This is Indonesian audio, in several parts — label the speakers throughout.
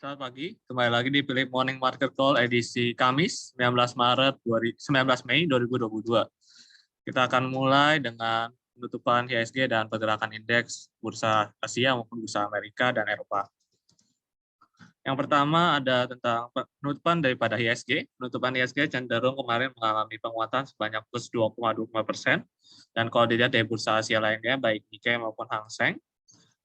Speaker 1: Selamat pagi, kembali lagi di Philip Morning Market Call edisi Kamis 19 Maret 19 Mei 2022. Kita akan mulai dengan penutupan IHSG dan pergerakan indeks bursa Asia maupun bursa Amerika dan Eropa. Yang pertama ada tentang penutupan daripada IHSG. Penutupan IHSG cenderung kemarin mengalami penguatan sebanyak plus 2,25%. Dan kalau dilihat dari bursa Asia lainnya, baik Nikkei maupun Hang Seng,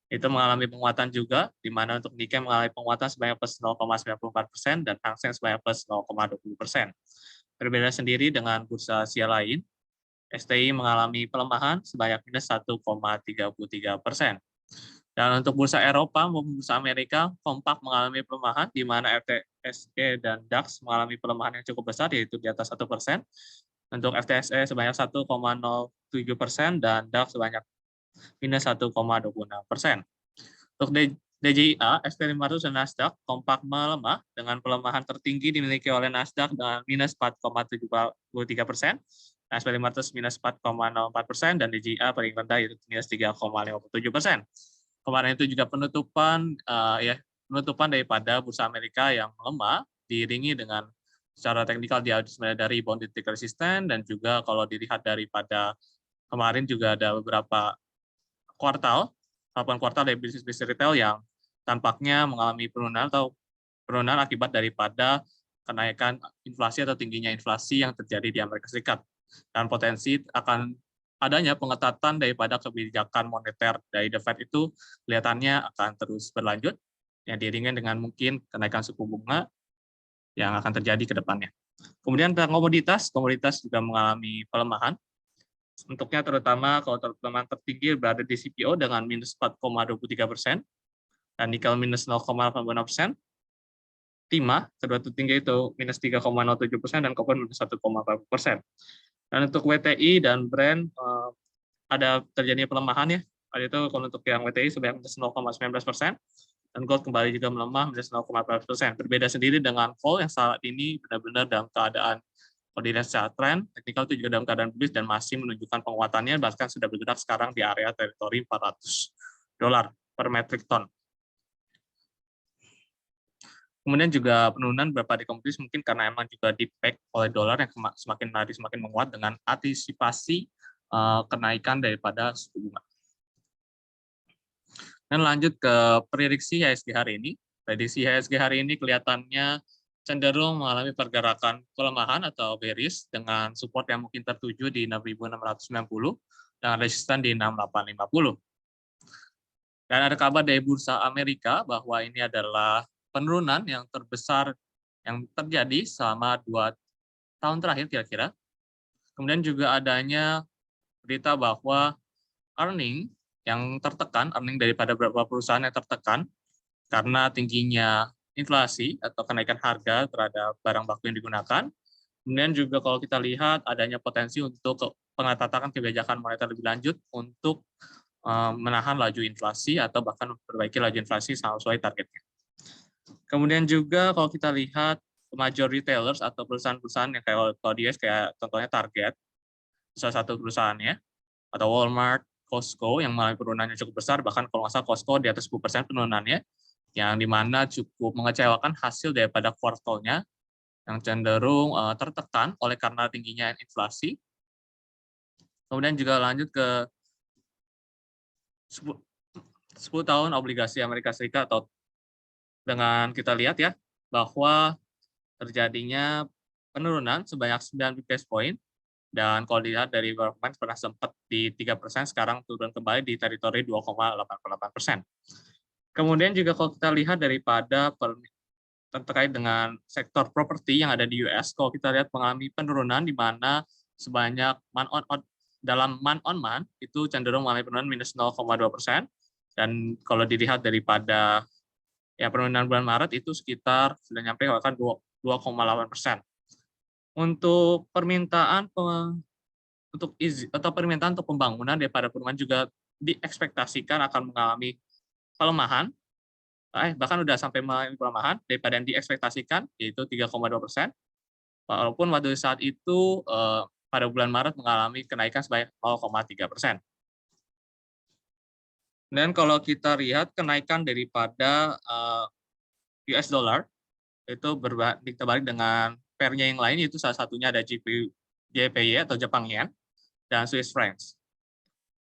Speaker 1: itu mengalami penguatan juga, di mana untuk Nikkei mengalami penguatan sebanyak plus 0,94% dan Hang Seng sebanyak plus 0,20%. Berbeda sendiri dengan bursa Asia lain, STI mengalami pelemahan sebanyak minus 1,33%. Dan untuk bursa Eropa maupun bursa Amerika, kompak mengalami pelemahan, di mana FTSE dan DAX mengalami pelemahan yang cukup besar, yaitu di atas 1%. Untuk FTSE sebanyak 1,07% dan DAX sebanyak minus 1,26%. Untuk DJIA, SP500 dan Nasdaq kompak melemah dengan pelemahan tertinggi dimiliki oleh Nasdaq dengan minus 4,73%, SP500 minus 4,04%, dan DJIA paling rendah yaitu minus 3,57%. Kemarin itu juga penutupan daripada bursa Amerika yang melemah diiringi dengan secara teknikal dia dari bond resisten, dan juga kalau dilihat daripada kemarin juga ada beberapa laporan kuartal dari bisnis retail yang tampaknya mengalami penurunan akibat daripada kenaikan inflasi atau tingginya inflasi yang terjadi di Amerika Serikat, dan potensi akan adanya pengetatan daripada kebijakan moneter dari The Fed itu kelihatannya akan terus berlanjut, yang diiringi dengan mungkin kenaikan suku bunga yang akan terjadi ke depannya. Kemudian tentang komoditas juga mengalami pelemahan. Untuknya terutama kalau pelemahan tertinggi berada di CPO dengan minus 4,23%, dan nikel minus 0,86%. Timah kedua tertinggi itu minus 3,07%, dan koper minus 1,40%. Dan untuk WTI dan Brent ada terjadinya pelemahan ya. Ada itu kalau untuk yang WTI sebanyak minus 0,19%, dan gold kembali juga melemah minus 0,14%. Berbeda sendiri dengan coal yang saat ini benar-benar dalam keadaan koordinasi secara tren, teknikal itu juga dalam keadaan bullish dan masih menunjukkan penguatannya, bahkan sudah bergerak sekarang di area teritori $400 per metric ton. Kemudian juga penurunan beberapa di komoditas mungkin karena emang juga di-pack oleh dolar yang semakin hari semakin menguat dengan antisipasi kenaikan daripada suku bunga. Dan lanjut ke prediksi IHSG hari ini. Prediksi IHSG hari ini kelihatannya cenderung mengalami pergerakan pelemahan atau bearish dengan support yang mungkin tertuju di 6.690 dan resisten di 6.850. Dan ada kabar dari bursa Amerika bahwa ini adalah penurunan yang terbesar yang terjadi selama 2 tahun terakhir kira-kira. Kemudian juga adanya berita bahwa earning daripada beberapa perusahaan yang tertekan karena tingginya inflasi atau kenaikan harga terhadap barang baku yang digunakan. Kemudian juga kalau kita lihat adanya potensi untuk pengetatan kebijakan moneter lebih lanjut untuk menahan laju inflasi atau bahkan memperbaiki laju inflasi sesuai targetnya. Kemudian juga kalau kita lihat major retailers atau perusahaan-perusahaan yang kayak contohnya Target, salah satu perusahaannya, atau Walmart, Costco yang mengalami penurunannya cukup besar, bahkan kalau nggak salah Costco di atas 10% penurunannya, yang dimana cukup mengecewakan hasil daripada kuartalnya yang cenderung tertekan oleh karena tingginya inflasi. Kemudian juga lanjut ke 10 tahun obligasi Amerika Serikat, atau dengan kita lihat ya bahwa terjadinya penurunan sebanyak 9 basis point, dan kalau dilihat dari beberapa kemarin pernah sempat di 3%, sekarang turun kembali di teritori 2,88%. Kemudian juga kalau kita lihat daripada terkait dengan sektor properti yang ada di US, kalau kita lihat mengalami penurunan di mana sebanyak dalam month on month itu cenderung mengalami penurunan minus 0,2%, dan kalau dilihat daripada penurunan bulan Maret itu sekitar sudah nyampe bahkan 2,8%. Untuk permintaan untuk pembangunan daripada perumahan juga diekspektasikan akan mengalami pelemahan, bahkan sudah sampai mengalami pelemahan daripada yang diekspektasikan, yaitu 3,2%. Walaupun pada saat itu pada bulan Maret mengalami kenaikan sebanyak 0,3%. Dan kalau kita lihat kenaikan daripada US dollar itu terbalik dengan pairnya yang lain, yaitu salah satunya ada JPY atau Jepang Yen dan Swiss francs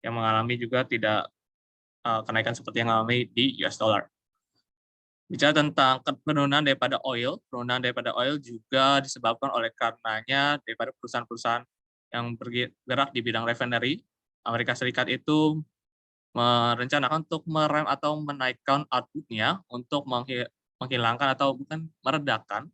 Speaker 1: yang mengalami juga tidak kenaikan seperti yang mengalami di US dollar. Bicara tentang penurunan daripada oil juga disebabkan oleh karenanya daripada perusahaan-perusahaan yang bergerak di bidang refinery. Amerika Serikat itu merencanakan untuk merem atau menaikkan output-nya untuk menghilangkan atau bukan meredakan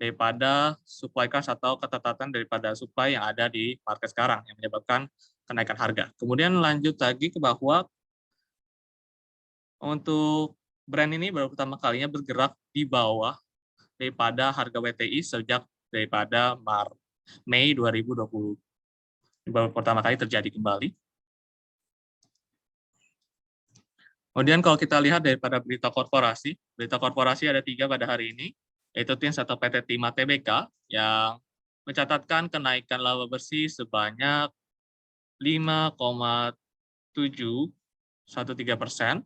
Speaker 1: daripada supply cost atau ketertatan daripada supply yang ada di market sekarang yang menyebabkan kenaikan harga. Kemudian lanjut lagi ke bahwa untuk brand ini baru pertama kalinya bergerak di bawah daripada harga WTI sejak daripada Mei 2020. Ini baru pertama kali terjadi kembali. Kemudian kalau kita lihat daripada berita korporasi ada 3 pada hari ini, yaitu TINS atau PT Timah Tbk yang mencatatkan kenaikan laba bersih sebanyak 5,713%,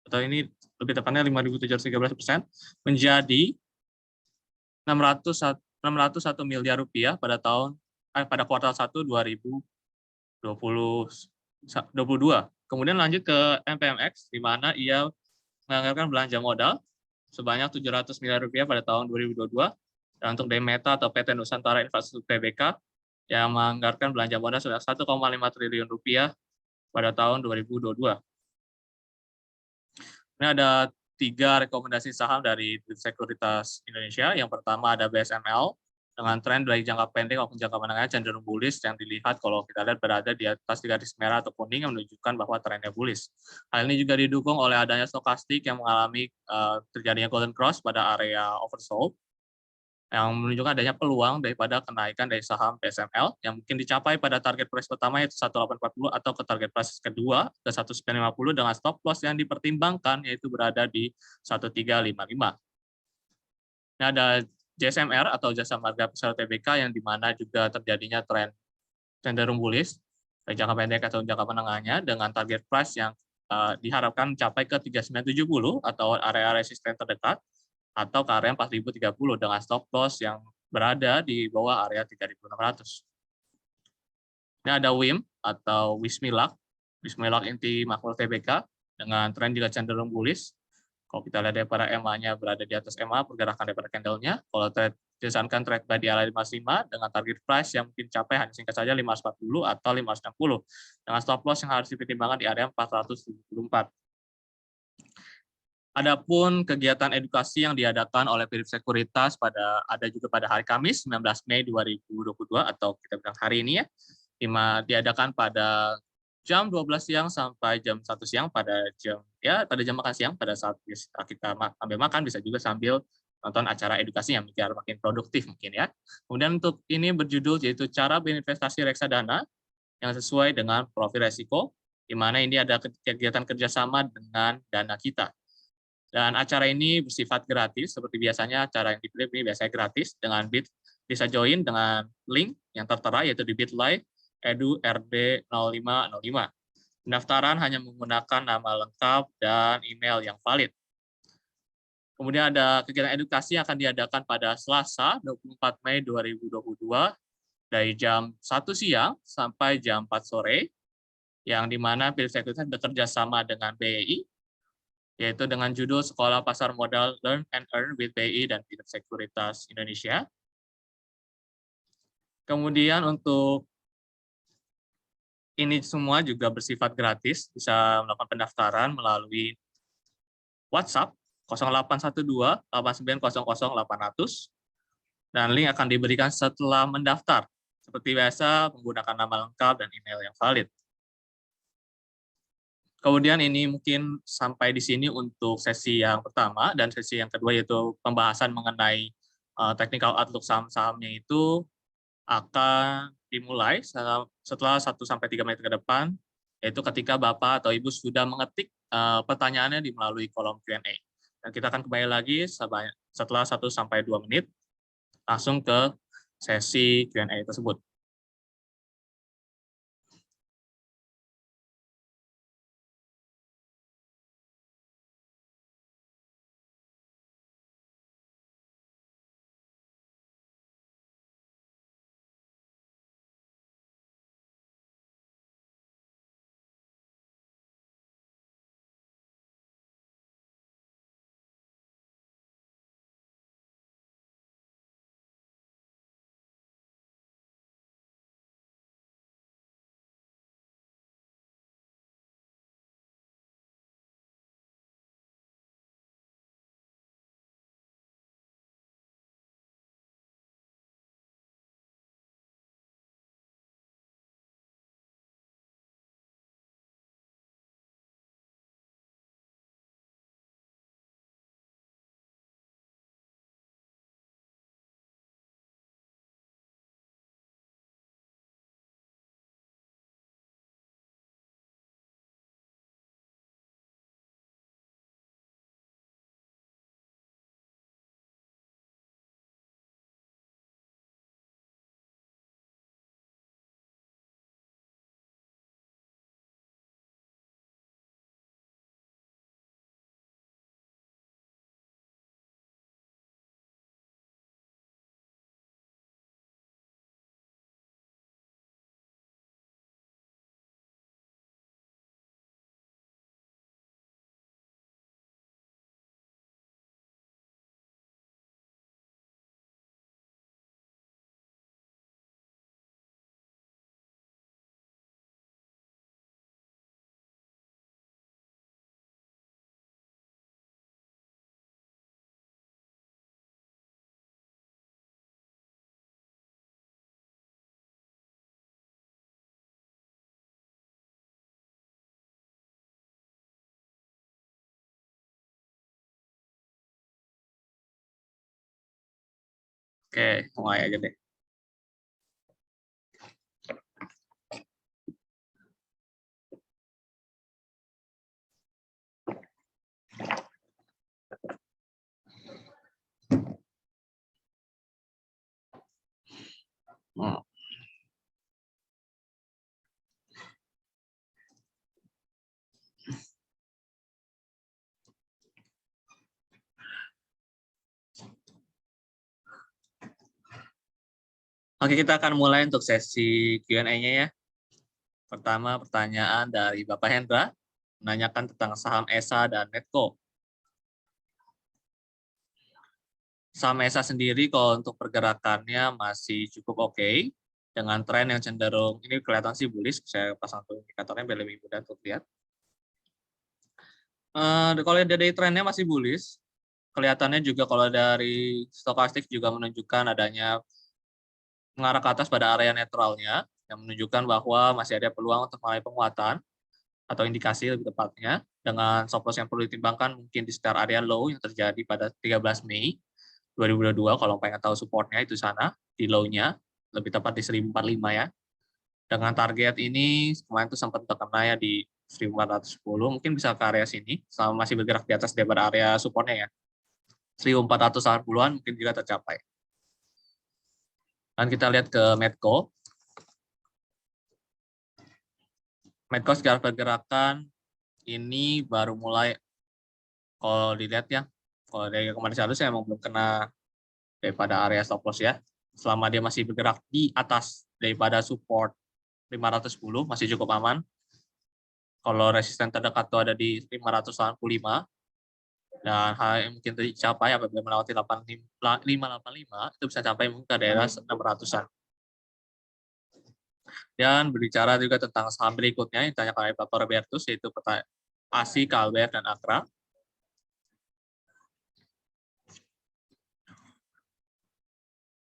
Speaker 1: atau ini lebih tepatnya 5.713%, menjadi 601 miliar rupiah pada kuartal 1 2022. Kemudian lanjut ke MPMX, di mana ia menganggarkan belanja modal sebanyak 700 miliar rupiah pada tahun 2022, dan untuk Demeta atau PT Nusantara Infrastruktur Tbk yang menganggarkan belanja modal sebanyak 1,5 triliun rupiah pada tahun 2022. Ini ada 3 rekomendasi saham dari Sekuritas Indonesia. Yang pertama ada BSML, dengan tren dari jangka pendek maupun jangka menengah cenderung bullish, yang dilihat kalau kita lihat berada di atas garis merah atau kuning yang menunjukkan bahwa trennya bullish. Hal ini juga didukung oleh adanya stokastik yang mengalami terjadinya golden cross pada area oversold, yang menunjukkan adanya peluang daripada kenaikan dari saham BSML yang mungkin dicapai pada target price pertama yaitu 1840 atau ke target price kedua ke 1950 dengan stop loss yang dipertimbangkan yaitu berada di 1355. Ini ada JSMR atau Jasa Marga Persero Tbk yang dimana juga terjadinya tren cenderung bullish baik jangka pendek atau jangka menengahnya dengan target price yang diharapkan mencapai ke 3970 atau area resisten terdekat atau ke area 4030 dengan stop loss yang berada di bawah area 3600. Ini ada WIM atau Wismilak inti makro Tbk dengan tren juga cenderung bullish. Kalau kita lihat daripada EMA-nya berada di atas EMA, pergerakan daripada candle-nya. Kalau disarankan trade by di area 55 dengan target price yang mungkin capai hanya singkat saja 540 atau 560 dengan stop loss yang harus dipertimbangkan di area 474. Adapun kegiatan edukasi yang diadakan oleh Pirip Sekuritas ada juga pada hari Kamis 19 Mei 2022 atau kita bilang hari ini ya, diadakan pada jam 12 siang sampai jam 1 siang pada jam makan siang, pada saat kita ambil makan bisa juga sambil nonton acara edukasi yang biar makin produktif mungkin ya. Kemudian untuk ini berjudul yaitu cara berinvestasi reksadana yang sesuai dengan profil resiko, di mana ini ada kegiatan kerjasama dengan Dana Kita. Dan acara ini bersifat gratis, seperti biasanya acara yang dipilih ini biasanya gratis, dengan bisa join dengan link yang tertera yaitu di bit.ly edu-rd0505. Pendaftaran hanya menggunakan nama lengkap dan email yang valid. Kemudian ada kegiatan edukasi yang akan diadakan pada Selasa 24 Mei 2022 dari jam 1 siang sampai jam 4 sore, yang dimana Pirip Sekuritas bekerja sama dengan BEI, yaitu dengan judul Sekolah Pasar Modal Learn and Earn with BEI dan Pirip Sekuritas Indonesia. Kemudian untuk ini semua juga bersifat gratis, bisa melakukan pendaftaran melalui WhatsApp 0812-8900-800, dan link akan diberikan setelah mendaftar. Seperti biasa, menggunakan nama lengkap dan email yang valid. Kemudian ini mungkin sampai di sini untuk sesi yang pertama, dan sesi yang kedua yaitu pembahasan mengenai technical outlook saham-sahamnya itu akan dimulai setelah 1-3 menit ke depan, yaitu ketika Bapak atau Ibu sudah mengetik pertanyaannya melalui kolom Q&A. Dan kita akan kembali lagi setelah 1-2 menit, langsung ke sesi Q&A tersebut. Oke, mulai aja deh. Hmm. Oke, kita akan mulai untuk sesi Q&A-nya ya. Pertama, pertanyaan dari Bapak Hendra, menanyakan tentang saham ESA dan Medco. Saham ESA sendiri kalau untuk pergerakannya masih cukup oke, dengan tren yang cenderung, ini kelihatan sih bullish, saya pasang tuh indikatornya biar lebih mudah untuk lihat. Kalau dari trennya masih bullish, kelihatannya juga kalau dari stokastik juga menunjukkan adanya mengarah ke atas pada area netralnya, yang menunjukkan bahwa masih ada peluang untuk mulai penguatan, atau indikasi lebih tepatnya, dengan stop loss yang perlu ditimbangkan mungkin di sekitar area low yang terjadi pada 13 Mei 2022, kalau pengen tahu supportnya itu sana, di low-nya, lebih tepat di 1045 ya. Dengan target ini, kemarin itu sempat terkena ya di 1410, mungkin bisa ke area sini, sama masih bergerak di atas daripada area supportnya ya. 1480-an mungkin juga tercapai. Dan kita lihat ke Medco. Medco secara pergerakan ini baru mulai, kalau dilihat ya, kalau dari kemarin seharusnya emang belum kena daripada area stop loss ya. Selama dia masih bergerak di atas daripada support 510 masih cukup aman. Kalau resisten terdekat itu ada di 585 dan hal yang mungkin tercapai apabila melewati 585 itu bisa sampai mungkin ke daerah 600-an. Dan berbicara juga tentang saham berikutnya yang ditanyakan oleh Bapak Robertus, yaitu ASI, KLBF, dan Akra.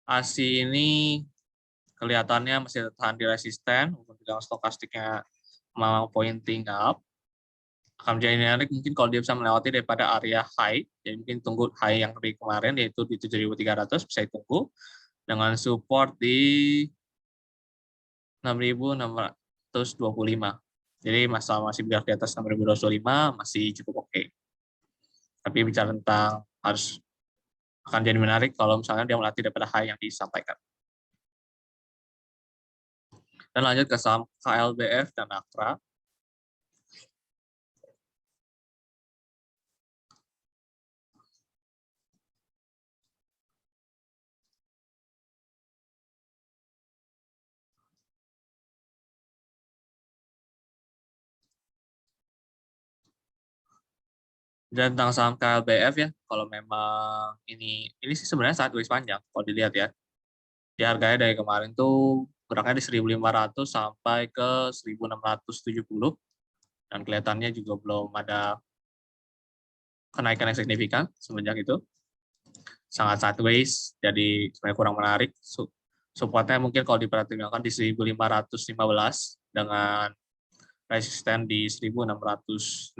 Speaker 1: ASI ini kelihatannya masih tertahan di resisten, dengan stokastiknya mau pointing up. Akan menjadi menarik mungkin kalau dia bisa melewati daripada area high, jadi mungkin tunggu high yang dari kemarin yaitu di 7.300 bisa ditunggu dengan support di 6.625. Jadi masih bergerak di atas 6.225 masih cukup oke. Tapi bicara tentang harus akan jadi menarik kalau misalnya dia melatih daripada high yang disampaikan. Dan lanjut ke saham KLBF dan Akra. Dan tentang saham KLBF ya, kalau memang ini sih sebenarnya sideways panjang kalau dilihat ya. Di harganya dari kemarin tuh geraknya di 1.500 sampai ke 1.670 dan kelihatannya juga belum ada kenaikan yang signifikan semenjak itu. Sangat sideways, jadi sebenarnya kurang menarik. Supportnya mungkin kalau diperhatikan di 1.515 dengan resisten di 1.660.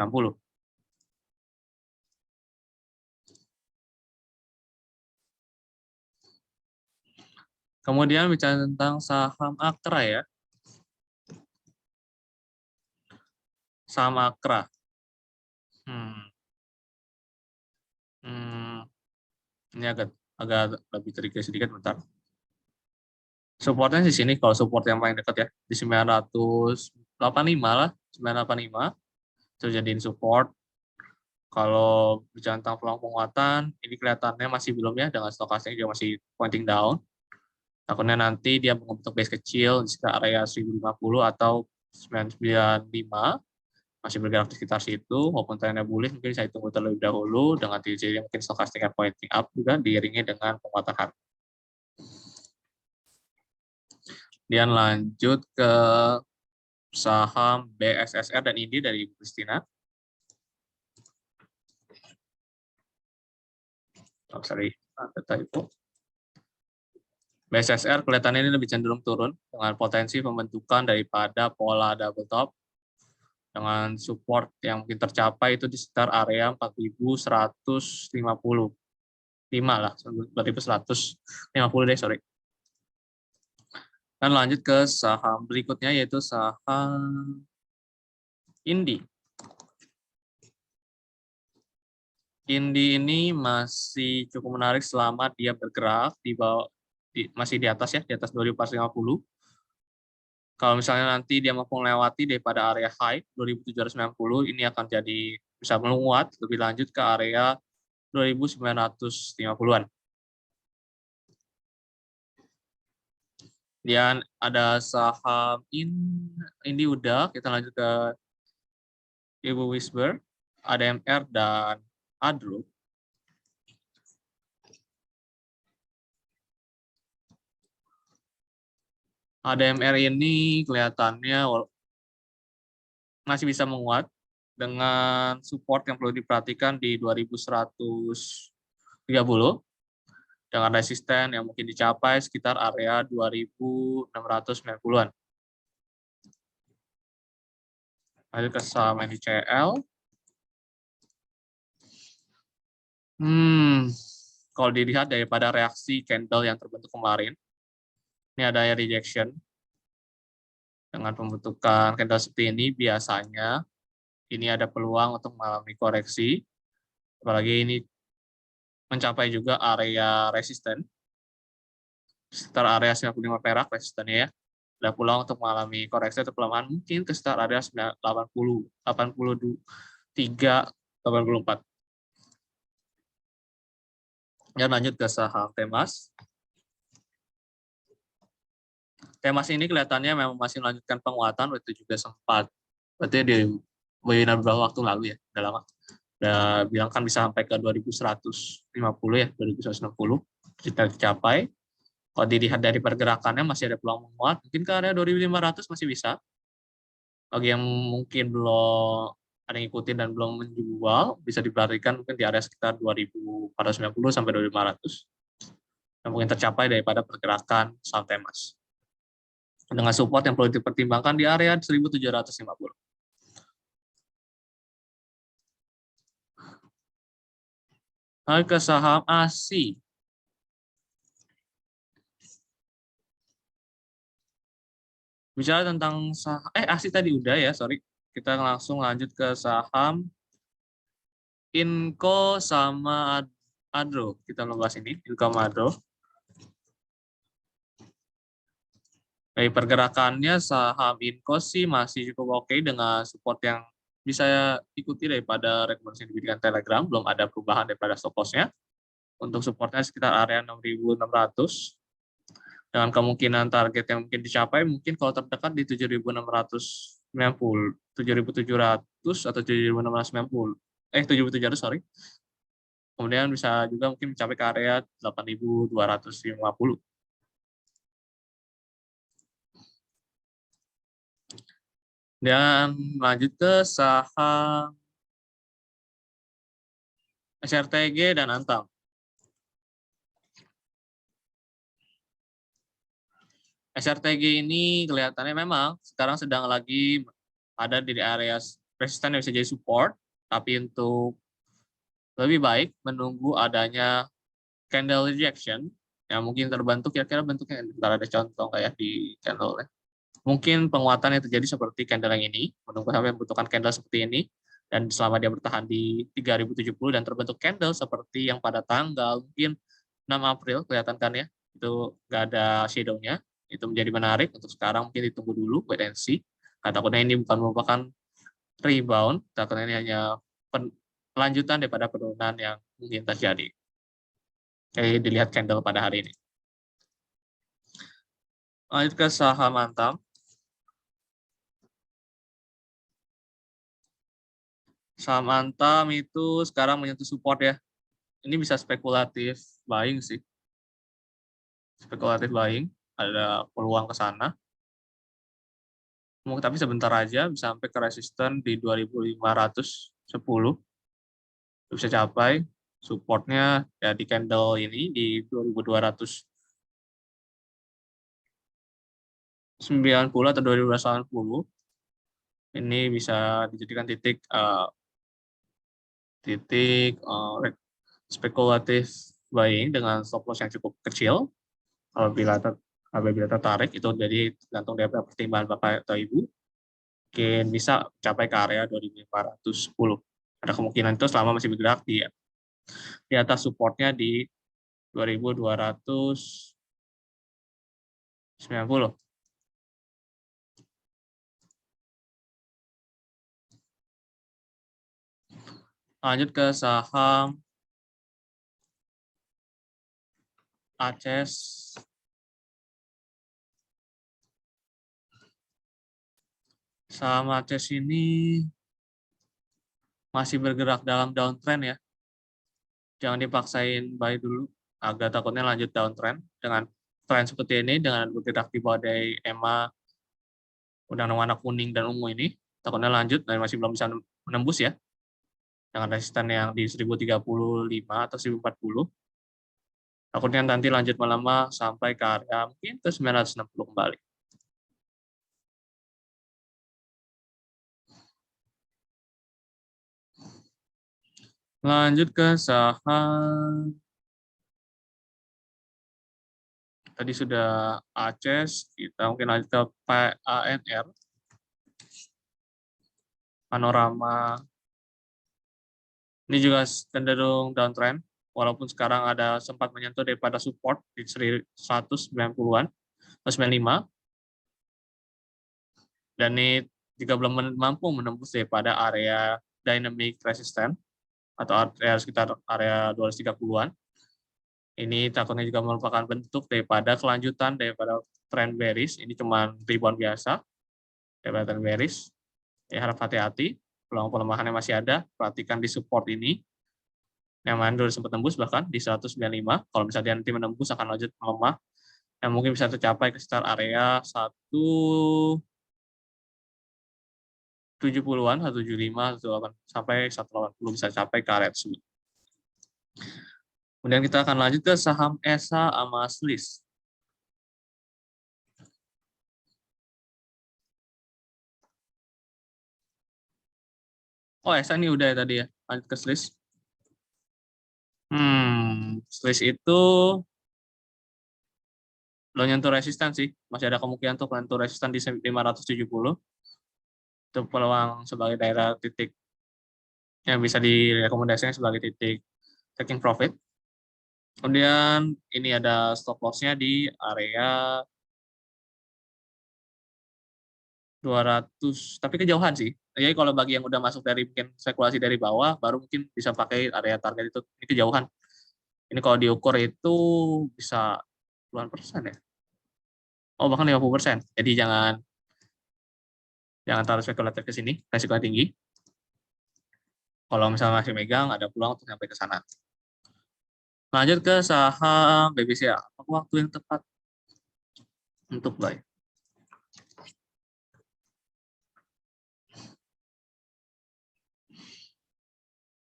Speaker 1: Kemudian bicara tentang saham Akra ya. Saham Akra. Ini agak lebih tricky sedikit, bentar. Supportnya di sini, kalau support yang paling dekat ya, di 985 lah, 985. Itu jadiin support. Kalau bicara tentang peluang penguatan, ini kelihatannya masih belum ya, dengan stokastiknya juga masih pointing down. Takutnya nanti dia membentuk base kecil di sekitar area 1050 atau 995, masih bergerak di sekitar situ, maupun trennya bullish mungkin saya tunggu terlebih dahulu dengan ciri-ciri mungkin stokastiknya pointing up juga diiringi dengan penguatan harga. Kemudian lanjut ke saham BSSR dan INDI dari Ibu Christina. Oh, sorry, data itu. BSSR kelihatannya ini lebih cenderung turun dengan potensi pembentukan daripada pola double top dengan support yang mungkin tercapai itu di sekitar area 4.150. lah, 19.150 deh, sorry. Dan lanjut ke saham berikutnya, yaitu saham Indi. Indi ini masih cukup menarik selama dia bergerak di bawah, masih di atas ya, di atas 2450. Kalau misalnya nanti dia mampu melewati daripada area high 2790, ini akan jadi bisa menguat lebih lanjut ke area 2950-an. Dan ada saham ini udah, kita lanjut ke Ibu Whisper, ADMR dan Adro. ADMR ini kelihatannya masih bisa menguat dengan support yang perlu diperhatikan di 2130 dengan resisten yang mungkin dicapai sekitar area 2690-an. Lanjut ke saham NICL. Kalau dilihat daripada reaksi candle yang terbentuk kemarin, ini ada rejection. Dengan pembentukan candle seperti ini, biasanya ini ada peluang untuk mengalami koreksi. Apalagi ini mencapai juga area resisten. Sekitar area 95 perak resistennya ya. Ada peluang untuk mengalami koreksi atau pelemahan mungkin ke sekitar area 80, 83, 84. Dan lanjut ke saham Temas. Temas ini kelihatannya memang masih melanjutkan penguatan, itu juga sempat. Berarti di webinar beberapa waktu lalu ya, udah lama. Udah bilang kan bisa sampai ke 2150 ya, 2160 kita dicapai. Kalau dilihat dari pergerakannya masih ada peluang menguat, mungkin ke area 2500 masih bisa. Bagi yang mungkin belum ada yang ikutin dan belum menjual, bisa diperhatikan mungkin di area sekitar 2490 sampai 2500. Yang mungkin tercapai daripada pergerakan saham Temas. Dengan support yang perlu dipertimbangkan di area 1750. Lalu ke saham ASI. Bicara tentang saham, ASI tadi udah ya, sorry. Kita langsung lanjut ke saham Inco sama Adro. Kita bahas ini, Inco sama Adro. Dari pergerakannya, saham Inco sih masih cukup oke dengan support yang bisa ikuti daripada rekomendasi yang diberikan Telegram. Belum ada perubahan daripada stop loss-nya. Untuk supportnya sekitar area 6.600. Dengan kemungkinan target yang mungkin dicapai, mungkin kalau terdekat di 7.690, 7.700 atau 7.690, 7.700, sorry. Kemudian bisa juga mungkin mencapai ke area 8.250. Dan lanjut ke saham SRTG dan Antam. SRTG ini kelihatannya memang sekarang sedang lagi ada di area resisten yang bisa jadi support, tapi untuk lebih baik menunggu adanya candle rejection yang mungkin terbentuk, kira-kira bentuknya bentar ada contoh kayak di candle ya. Mungkin penguatan yang terjadi seperti candle yang ini, menunggu sampai membutuhkan candle seperti ini, dan selama dia bertahan di 3070 dan terbentuk candle seperti yang pada tanggal mungkin 6 April, kelihatan kan ya, itu nggak ada shadow-nya, itu menjadi menarik untuk sekarang, mungkin ditunggu dulu, wait and see. Takutnya ini bukan merupakan rebound, takutnya ini hanya lanjutan daripada penurunan yang mungkin terjadi. Jadi dilihat candle pada hari ini. Lanjut ke saham Antam. Saham Antam itu sekarang menyentuh support ya. Ini bisa spekulatif buying sih. Spekulatif buying, ada peluang ke sana. Tapi sebentar aja bisa sampai ke resisten di 2510. Bisa capai supportnya ya di candle ini di 2290 atau 2280. Ini bisa dijadikan titik spekulatif buying dengan stop loss yang cukup kecil. Apabila tertarik, itu jadi tergantung dari pertimbangan Bapak atau Ibu, mungkin bisa capai ke area 2510. Ada kemungkinan itu selama masih bergerak di atas supportnya di 2290. Lanjut ke saham ACES. Saham ACES ini masih bergerak dalam downtrend ya. Jangan dipaksain buy dulu, agak takutnya lanjut downtrend dengan tren seperti ini, dengan bergerak di bawah dari EMA undang warna kuning dan ungu ini, takutnya lanjut dan masih belum bisa menembus ya, dengan resisten yang di 1035 atau 1040. Takutnya nanti lanjut melemah sampai ke area mungkin ke 960 kembali. Lanjut ke saham. Tadi sudah ACES, kita mungkin lanjut ke PANR. Panorama. Ini juga cenderung downtrend, walaupun sekarang ada sempat menyentuh daripada support di 190-an, 95. Dan ini jika belum mampu menembus daripada area dynamic resistance atau area sekitar area 230-an, ini takutnya juga merupakan bentuk daripada kelanjutan daripada trend bearish. Ini cuma rebound biasa daripada trend bearish. Ya, harap hati-hati, peluang pelemahannya masih ada. Perhatikan di support ini, yang mana dulu sempat tembus bahkan di 195. Kalau misalnya nanti menembus akan lanjut melemah, yang mungkin bisa tercapai ke sekitar area 170-an, 175, 180 sampai 180 bisa capai ke area tersebut. Kemudian kita akan lanjut ke saham ESA sama SLIS. Oh, ESA ini udah ya tadi ya. Lanjut ke SLIS. SLIS itu belum nyentuh resisten sih. Masih ada kemungkinan untuk menyentuh resisten di 570. Itu peluang sebagai daerah titik yang bisa direkomendasikan sebagai titik taking profit. Kemudian ini ada stop loss-nya di area 200, tapi kejauhan sih. Jadi kalau bagi yang udah masuk dari mungkin spekulasi dari bawah, baru mungkin bisa pakai area target itu. Ini kejauhan. Ini kalau diukur itu bisa puluhan persen ya. Oh, bahkan 50%. Jadi jangan taruh spekulatif ke sini, resikonya tinggi. Kalau misalnya masih megang, ada peluang untuk sampai ke sana. Lanjut ke saham BBCA. Apa waktu yang tepat untuk buy?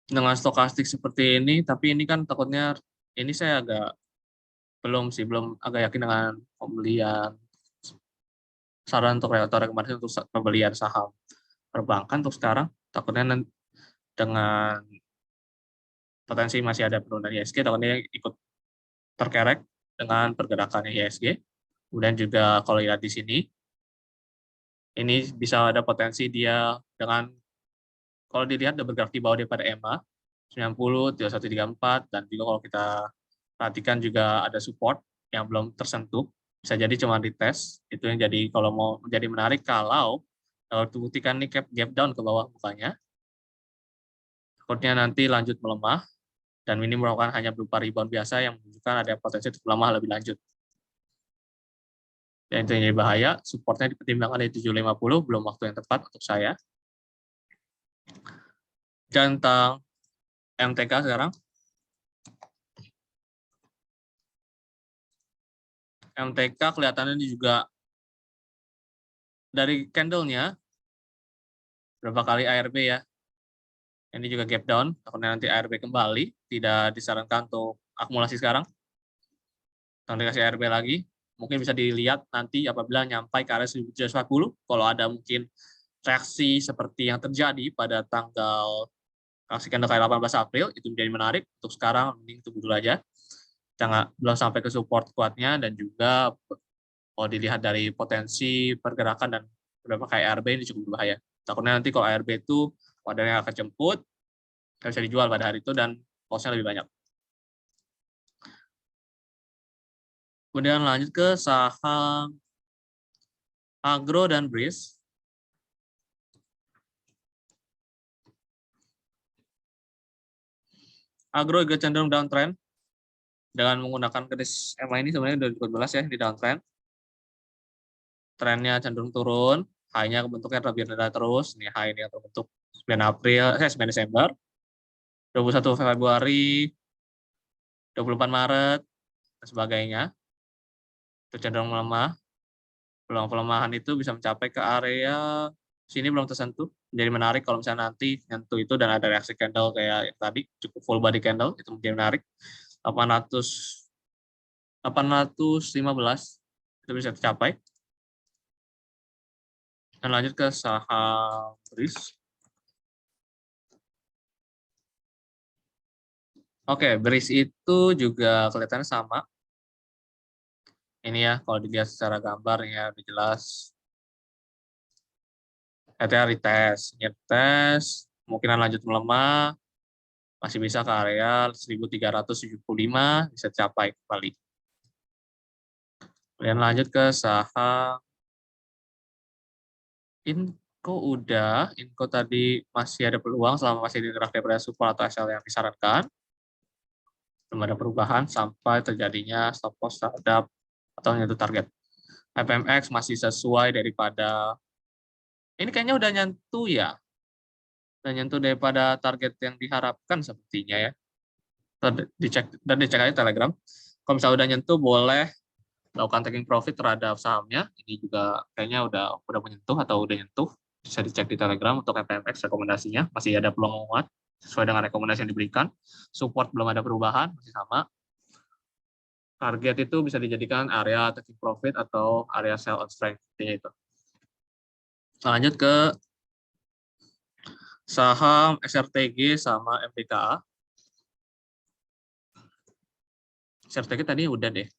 Speaker 1: Dengan stokastik seperti ini, tapi ini kan takutnya, ini saya belum agak yakin dengan pembelian, saran untuk rekomendasi untuk pembelian saham perbankan untuk sekarang. Takutnya dengan potensi masih ada penurunan IHSG, takutnya ikut terkerek dengan pergerakan IHSG. Kemudian juga kalau lihat di sini, ini bisa ada potensi dia dengan, kalau dilihat udah bergerak di bawah daripada EMA 90, 3134, dan juga kalau kita perhatikan juga ada support yang belum tersentuh, bisa jadi cuma dites. Itu yang jadi kalau mau menjadi menarik kalau dibuktikan nih gap down ke bawah bukanya, takutnya nanti lanjut melemah, dan ini merupakan hanya berupa rebound biasa yang menunjukkan ada potensi untuk melemah lebih lanjut. Dan itu yang jadi bahaya, supportnya dipertimbangkan di 750, belum waktu yang tepat untuk saya. Dan tentang MTK sekarang. MTK kelihatannya ini juga dari candle-nya berapa kali ARB ya. Ini juga gap down, takutnya nanti ARB kembali, tidak disarankan untuk akumulasi sekarang. Nanti kasih ARB lagi, mungkin bisa dilihat nanti apabila nyampai ke area 1740, kalau ada mungkin reaksi seperti yang terjadi pada tanggal aksi candle 18 April, itu menjadi menarik. Untuk sekarang, mending tunggu dulu aja. belum sampai ke support kuatnya, dan juga kalau dilihat dari potensi pergerakan dan beberapa kayak ARB ini cukup berbahaya. Takutnya nanti kalau ARB itu ordernya akan jemput, nggak bisa dijual pada hari itu, dan cost-nya lebih banyak. Kemudian lanjut ke saham Agro dan BRIS. Agro juga cenderung downtrend dengan menggunakan kredit MA ini sebenarnya 2014 ya, di downtrend. Trennya cenderung turun, high-nya bentuknya lebih rendah terus. Ini high ini yang terbentuk 9 Desember, 21 Februari, 24 Maret, dan sebagainya. Itu cenderung melemah. Peluang pelemahan itu bisa mencapai ke area sini belum tersentuh. Jadi menarik kalau misalnya nanti nyentuh itu dan ada reaksi candle kayak yang tadi, cukup full body candle, itu mungkin menarik. 815 itu bisa tercapai. Dan lanjut ke saham BRIS. Oke, BRIS itu juga kelihatannya sama. Ini ya, kalau dilihat secara gambar ya lebih jelas. RTA retest, retest, kemungkinan lanjut melemah, masih bisa ke area 1375, bisa capai kembali. Kemudian lanjut ke saham Inco udah, Inco tadi masih ada peluang selama masih di graf daripada support atau SL yang disarankan. Belum ada perubahan sampai terjadinya stop loss terhadap atau menyentuh target. FMX masih sesuai daripada, ini kayaknya udah nyentuh ya, udah nyentuh daripada target yang diharapkan sepertinya ya. Dicek aja Telegram. Kalau misalnya udah nyentuh, boleh lakukan taking profit terhadap sahamnya. Ini juga kayaknya udah menyentuh atau udah nyentuh. Bisa dicek di Telegram untuk FMX rekomendasinya. Masih ada peluang menguat sesuai dengan rekomendasi yang diberikan. Support belum ada perubahan, masih sama. Target itu bisa dijadikan area taking profit atau area sell on strength. Itu. Lanjut ke saham SRTG sama MBKA. SRTG tadi udah deh.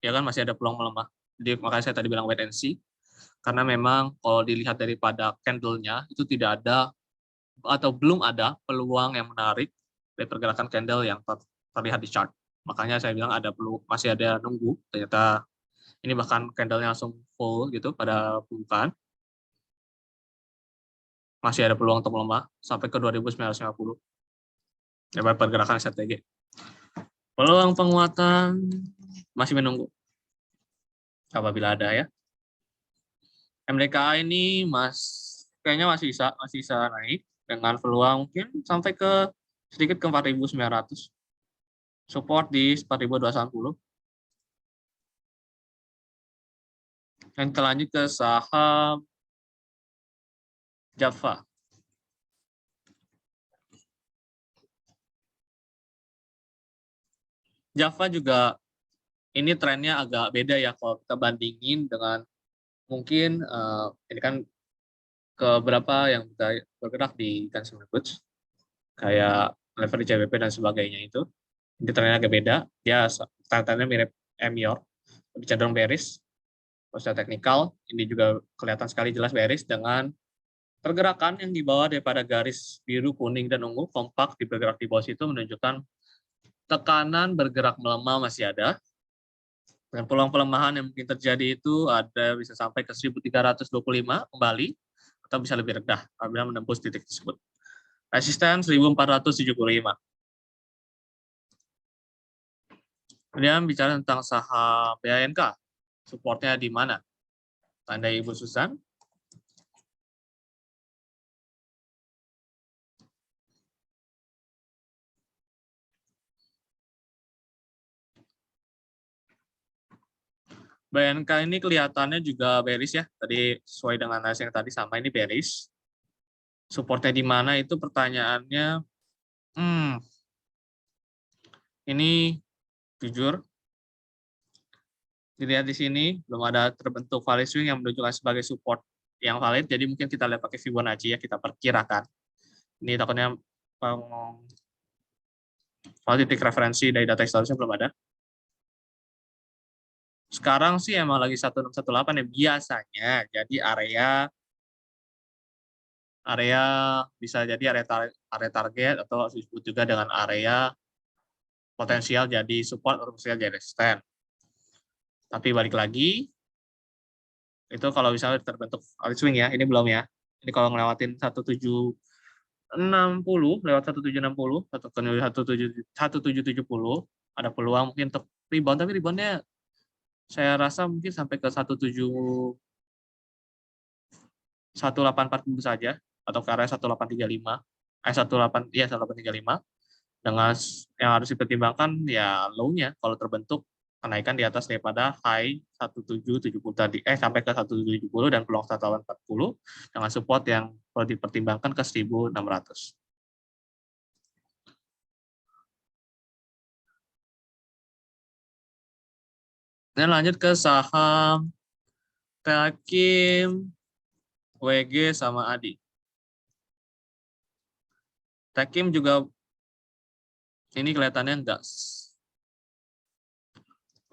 Speaker 1: Ya kan masih ada peluang melemah. Jadi makanya saya tadi bilang wait and see. Karena memang kalau dilihat daripada candle-nya itu tidak ada atau belum ada peluang yang menarik dari pergerakan candle yang terlihat di chart. Makanya saya bilang masih ada nunggu. Ternyata ini bahkan candle-nya langsung full gitu pada pembukaan. Masih ada peluang untuk melemah sampai ke 2950. Daripada pergerakan strategi. Peluang penguatan masih menunggu. Apabila ada ya. MDKA ini kayaknya masih bisa naik dengan peluang mungkin sampai ke sedikit ke 4.900. Support di 4.280. Dan kita lanjut ke saham Java. Java juga ini trennya agak beda ya kalau kita bandingin dengan mungkin ini kan ke berapa yang kita bergerak di consumer goods kayak level di CBP dan sebagainya itu. Ini trennya agak beda. Ya tanda-tandanya mirip Emior, lebih cenderung bearish. Secara teknikal ini juga kelihatan sekali jelas bearish dengan pergerakan yang di bawah daripada garis biru, kuning, dan ungu kompak di bergerak di bawah situ menunjukkan tekanan bergerak melemah masih ada. Dan peluang pelemahan yang mungkin terjadi itu ada bisa sampai ke 1325 kembali atau bisa lebih rendah apabila menembus titik tersebut. Resisten 1475. Kemudian bicara tentang saham BANK, supportnya di mana? Tanda Ibu Susan. BNK ini kelihatannya juga bearish ya. Tadi sesuai dengan hasil yang tadi sama, ini bearish. Supportnya di mana itu pertanyaannya. Ini jujur dilihat di sini belum ada terbentuk value swing yang menunjukkan sebagai support yang valid. Jadi mungkin kita lihat pakai Fibonacci ya, kita perkirakan. Ini takutnya titik referensi dari data historisnya belum ada. Sekarang sih emang lagi 1618 ya biasanya. Jadi area bisa jadi area target atau disebut juga dengan area potensial jadi support atau potensial jadi resisten. Tapi balik lagi, itu kalau misalnya terbentuk swing ya, ini belum ya. Ini kalau ngelewatin 1760 lewat 1760 atau ke 1770 ada peluang mungkin untuk rebound, tapi reboundnya saya rasa mungkin sampai ke 1840 saja atau ke area 1835 1835 dengan yang harus dipertimbangkan ya low-nya kalau terbentuk kenaikan di atas daripada high 1770 tadi sampai ke 1770 dan peluang 1840 dengan support yang perlu dipertimbangkan ke 1600. Dan lanjut ke saham Tekim, WG sama Adi. Tekim juga ini kelihatannya enggak,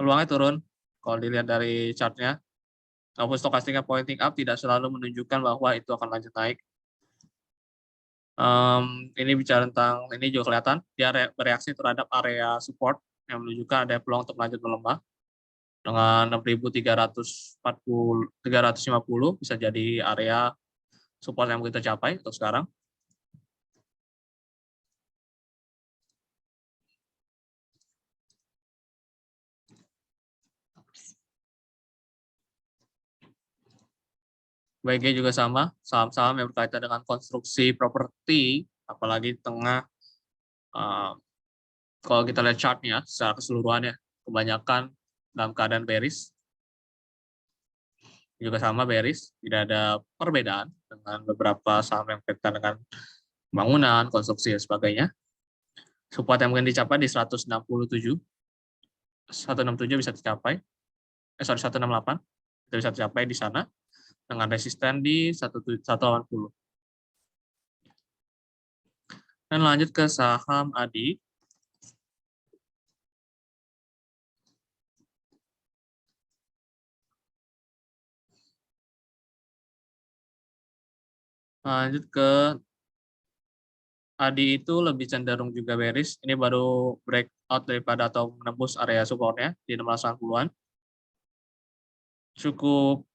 Speaker 1: peluangnya turun kalau dilihat dari chartnya. Walaupun stokastiknya pointing up tidak selalu menunjukkan bahwa itu akan lanjut naik. Ini bicara tentang ini juga kelihatan dia bereaksi terhadap area support yang menunjukkan ada peluang untuk lanjut melemah dengan 6.350 bisa jadi area support yang kita capai untuk sekarang. WG juga sama, saham-saham yang berkaitan dengan konstruksi properti, apalagi tengah kalau kita lihat chartnya secara keseluruhannya kebanyakan dalam keadaan bearish. Juga sama bearish, tidak ada perbedaan dengan beberapa saham yang berkaitan dengan bangunan, konstruksi dan sebagainya. Support yang mungkin dicapai di 167 bisa dicapai. 168 itu bisa dicapai di sana dengan resisten di 180. Dan lanjut ke saham Adi. Lanjut ke Adi itu lebih cenderung juga bearish. Ini baru breakout daripada atau menembus area supportnya di 680-an. Cukup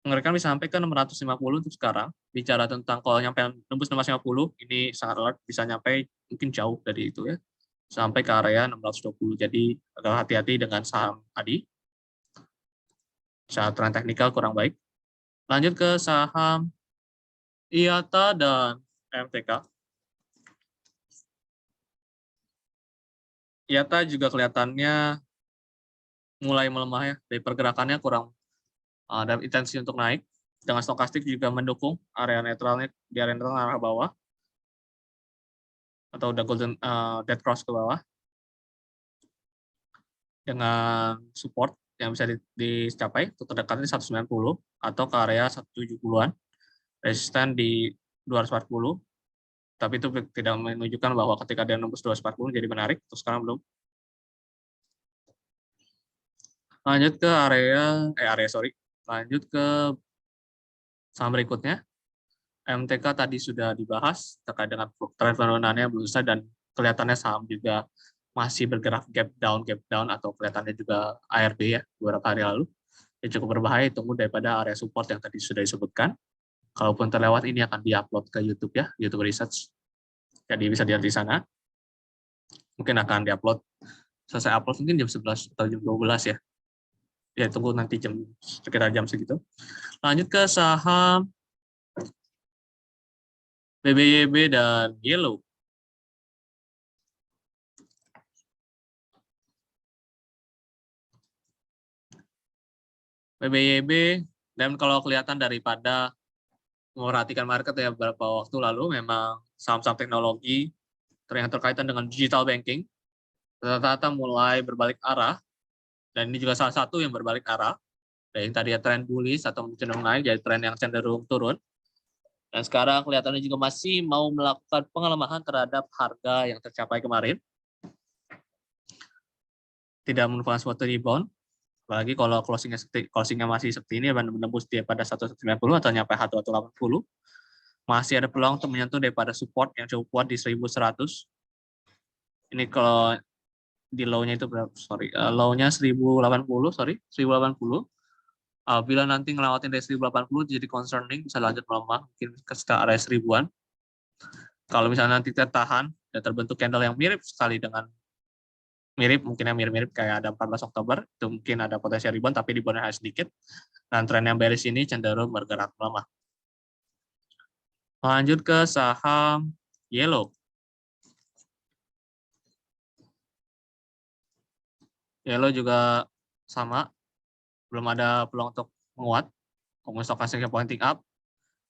Speaker 1: mengerikan bisa sampai ke 650 untuk sekarang. Bicara tentang kalau nyampe nembus 650, ini sangat alert, bisa nyampe mungkin jauh dari itu ya. Sampai ke area 620. Jadi agak hati-hati dengan saham Adi. Saat tren teknikal kurang baik. Lanjut ke saham IATA dan MTK. IATA juga kelihatannya mulai melemah ya. Dari pergerakannya kurang ada intensi untuk naik. Dengan stokastik juga mendukung area netralnya di area netral arah bawah. Atau udah golden dead cross ke bawah. Dengan support yang bisa dicapai untuk terdekatnya 190 atau ke area 170-an. Resisten di 240. Tapi itu tidak menunjukkan bahwa ketika dia nembus 240 jadi menarik. Terus sekarang belum. Lanjut ke lanjut ke saham berikutnya. MTK tadi sudah dibahas terkait dengan tren penurunannya belum selesai dan kelihatannya saham juga masih bergerak gap down atau kelihatannya juga ARB ya beberapa hari lalu. Yang cukup berbahaya tunggu daripada area support yang tadi sudah disebutkan. Kalaupun terlewat ini akan diupload ke YouTube ya, YouTube Research. Jadi bisa dilihat di sana. Mungkin akan diupload selesai upload mungkin jam 11 atau jam 12 ya. Ya tunggu nanti sekitar jam segitu. Lanjut ke saham BBYB dan Yellow. BBYB dan kalau kelihatan daripada memperhatikan market ya beberapa waktu lalu memang saham-saham teknologi yang terkaitan dengan digital banking rata-rata mulai berbalik arah dan ini juga salah satu yang berbalik arah dari tadi ya tren bullish atau cenderung naik jadi tren yang cenderung turun dan sekarang kelihatannya juga masih mau melakukan pengelemahan terhadap harga yang tercapai kemarin tidak merupakan suatu rebound Apalagi kalau closingnya masih seperti ini, menembus dia pada 190 atau nyampe 180, masih ada peluang untuk menyentuh daripada support yang cukup kuat di 1100. Ini kalau di low-nya itu berapa? Sorry, low-nya 1080, sorry, 1080. Bila nanti ngelewatin dari 1080 jadi concerning, bisa lanjut melemah, mungkin ke sekitar area 1000-an. Kalau misalnya nanti tertahan dan terbentuk candle yang mirip sekali dengan mungkin yang mirip-mirip kayak ada 14 Oktober, itu mungkin ada potensi rebound, tapi di bawahnya sedikit, dan tren yang bearish ini cenderung bergerak melemah. Lanjut ke saham Yellow. Yellow juga sama, belum ada peluang untuk menguat, kemudian stokastiknya pointing up,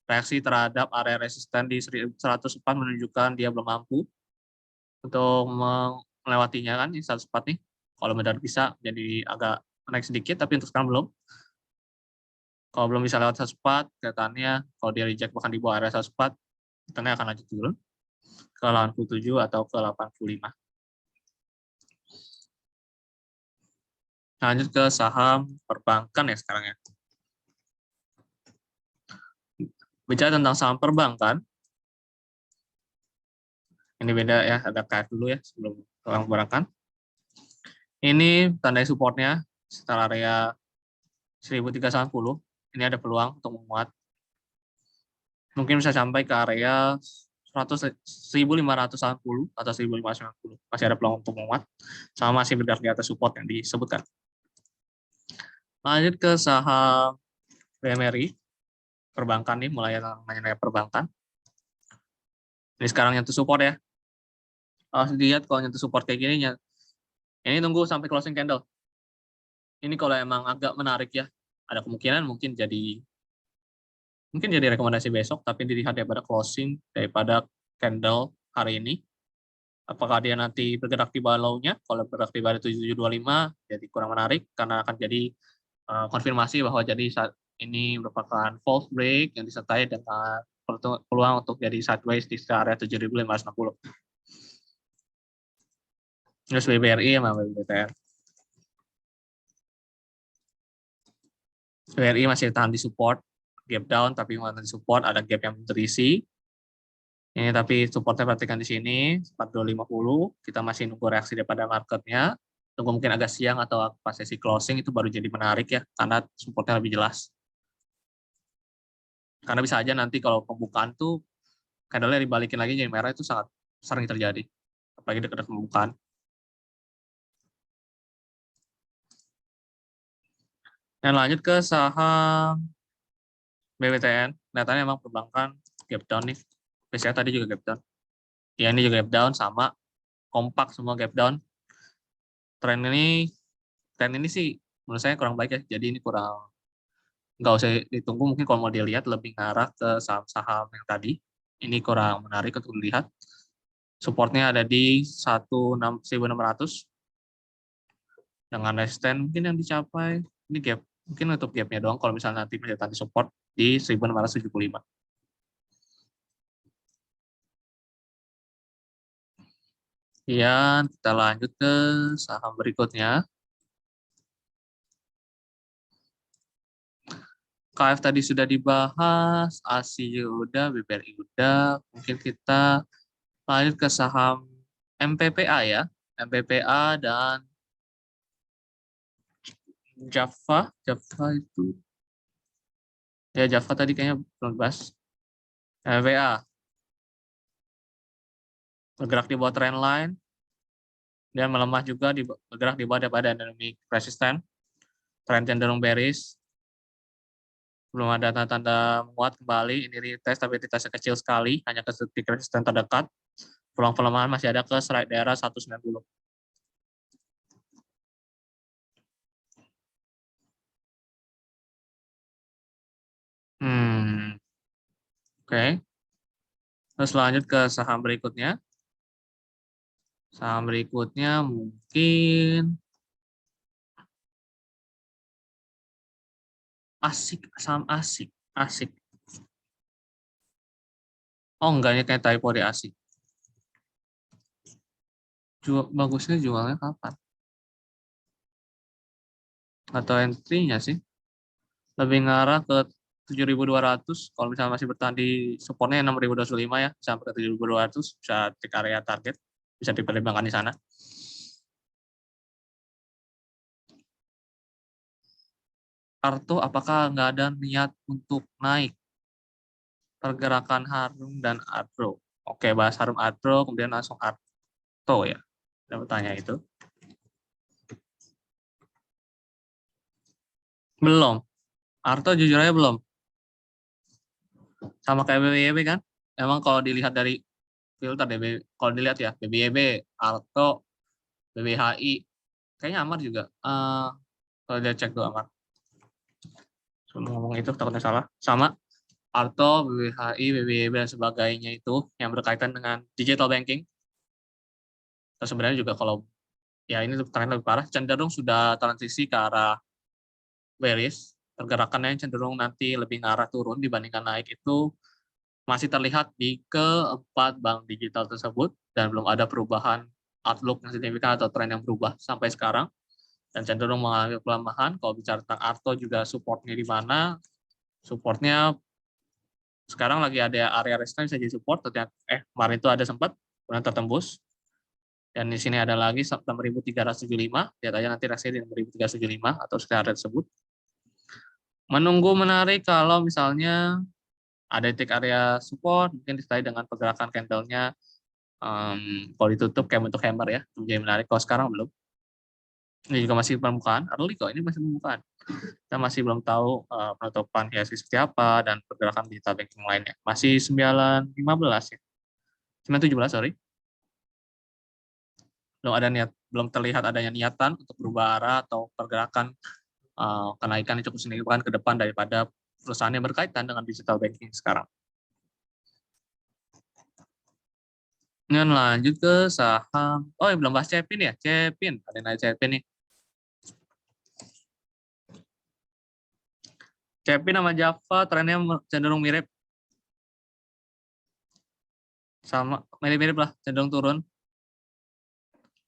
Speaker 1: reaksi terhadap area resisten di 104 menunjukkan dia belum mampu untuk melewatinya kan, di 104 nih. Kalau benar bisa, jadi agak naik sedikit, tapi untuk sekarang belum. Kalau belum bisa lewat 104, kelihatannya kalau dia reject bahkan di bawah area 104, kitanya akan lanjut turun ke 87 atau ke 85. Lanjut ke saham perbankan ya sekarang ya. Bicara tentang saham perbankan, ini beda ya, ada KF dulu ya sebelum saham perbankan. Ini tanda supportnya sekitar area 1390. Ini ada peluang untuk menguat. Mungkin bisa sampai ke area 1590 atau 1590. Masih ada peluang untuk menguat. Sama masih bergerak di atas support yang disebutkan. Lanjut ke saham BMRI. Perbankan nih, mulai nanya-nanya perbankan. Ini sekarang nyentuh support ya. Harus dilihat kalau nyentuh support kayak gini, ini tunggu sampai closing candle. Ini kalau emang agak menarik ya, ada kemungkinan mungkin jadi rekomendasi besok, tapi dilihat daripada closing daripada candle hari ini. Apakah dia nanti bergerak di bawah low-nya? Kalau bergerak di bawah 7725, jadi kurang menarik karena akan jadi konfirmasi bahwa jadi saat ini merupakan false break yang disertai dengan peluang untuk jadi sideways di area 7560. Terus BBRI sama BBTN. BRI masih tahan di support, gap down, tapi mana di support, ada gap yang terisi. Ini tapi supportnya perhatikan di sini, 4250, kita masih nunggu reaksi daripada marketnya, tunggu mungkin agak siang atau pas sesi closing itu baru jadi menarik ya, karena supportnya lebih jelas. Karena bisa aja nanti kalau pembukaan tuh, candle-nya dibalikin lagi jadi merah itu sangat sering terjadi, apalagi dekat pembukaan. Dan lanjut ke saham BBTN, kelihatannya memang perbankan gap down nih. Biasanya tadi juga gap down. Ya ini juga gap down, sama kompak semua gap down. Tren ini sih menurut saya kurang baik ya. Jadi ini kurang, nggak usah ditunggu, mungkin kalau mau dilihat lebih ngarah ke saham-saham yang tadi. Ini kurang menarik untuk dilihat. Supportnya ada di 1600 dengan resisten mungkin yang dicapai. Ini gap, mungkin untuk gapnya doang kalau misalnya nanti menjadi support di 1675. Kemudian kita lanjut ke saham berikutnya. KF tadi sudah dibahas, ASI udah, BBRI udah. Mungkin kita lanjut ke saham MPPA ya. MPPA dan Java itu. Ya Java tadi kayaknya belum dibahas. MPPA bergerak di bawah trend line. Dan melemah juga, bergerak di bawah daripada dynamic resistance. Trend cenderung bearish. Belum ada tanda-tanda menguat kembali. Ini retest tapi retestnya kecil sekali, hanya ke titik resisten terdekat. Peluang pelemahan masih ada ke strike daerah 190. Oke. Terus lanjut ke saham berikutnya. Saham berikutnya mungkin saham asik. Oh enggak, ini kayak typo di asik. Bagusnya jualnya kapan? atau entry-nya sih lebih ngarah ke 7.200. Kalau misalnya masih bertahan di supportnya 6.205 ya, sampai ke 7.200 bisa di area target, bisa dipertimbangkan di sana. Arto, apakah nggak ada niat untuk naik? Pergerakan Harum dan Adro. Oke, bahas Harum Adro, kemudian langsung Arto ya. Ada bertanya itu. Belum. Arto jujur aja belum. Sama kayak BBYB kan. Emang kalau dilihat dari filter kalau dilihat ya, BBYB, Arto, BBHI, kayaknya Amar juga. Kalau dia cek dulu Amar. Sebelum ngomong itu takutnya salah. Sama Arto, BBHI, BBYB dan sebagainya itu yang berkaitan dengan digital banking. Terus sebenarnya juga kalau ya ini tren lebih parah, cenderung sudah transisi ke arah bearish, pergerakannya cenderung nanti lebih ngarah turun dibandingkan naik itu masih terlihat di keempat bank digital tersebut dan belum ada perubahan outlook yang signifikan atau tren yang berubah sampai sekarang dan cenderung mengalami pelemahan. Kalau bicara tentang Arto juga supportnya di mana? Supportnya sekarang lagi ada area resistance bisa jadi support, kemarin itu ada sempat kemudian tertembus dan di sini ada lagi 6.375, lihat aja nanti reaksi di 6.375 atau sekitar tersebut. Menunggu menarik kalau misalnya ada titik area support, mungkin disertai dengan pergerakan candle-nya kalau ditutup kayak bentuk hammer ya, menjadi menarik. Kalau sekarang belum. Ini juga masih permukaan, early kok, ini masih permukaan. Kita masih belum tahu penutupan IHSG seperti apa dan pergerakan digital banking lainnya. Masih 9.15 ya. 9.17, sorry. Belum terlihat adanya niatan untuk berubah arah atau pergerakan kenaikan yang cukup signifikan ke depan daripada perusahaan yang berkaitan dengan digital banking sekarang. Kemudian lanjut ke saham. Oh, belum bahas Cepin ya? Cepin. Ada yang naik Cepin nih. Cepin sama Java trennya cenderung mirip. Sama, mirip-mirip lah, cenderung turun.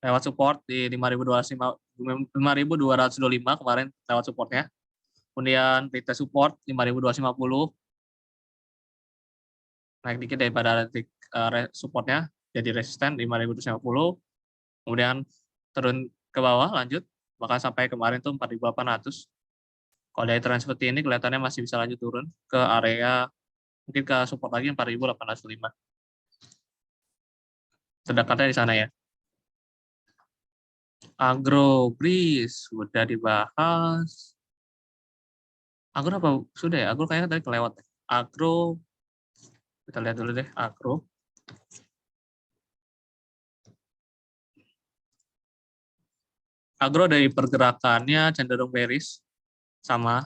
Speaker 1: Lewat support di 5.225 kemarin lewat supportnya. Kemudian retest support 5.250. Naik dikit daripada supportnya. Jadi resisten 5.250. Kemudian turun ke bawah lanjut. Bahkan sampai kemarin tuh 4.800. Kalau dari tren seperti ini kelihatannya masih bisa lanjut turun ke area mungkin ke support lagi 4.805. Terdekatnya di sana ya. Agrobris sudah dibahas. Agro apa sudah ya? Agro kayaknya tadi kelewat. Agro kita lihat dulu deh agro. Agro dari pergerakannya cenderung bearish sama.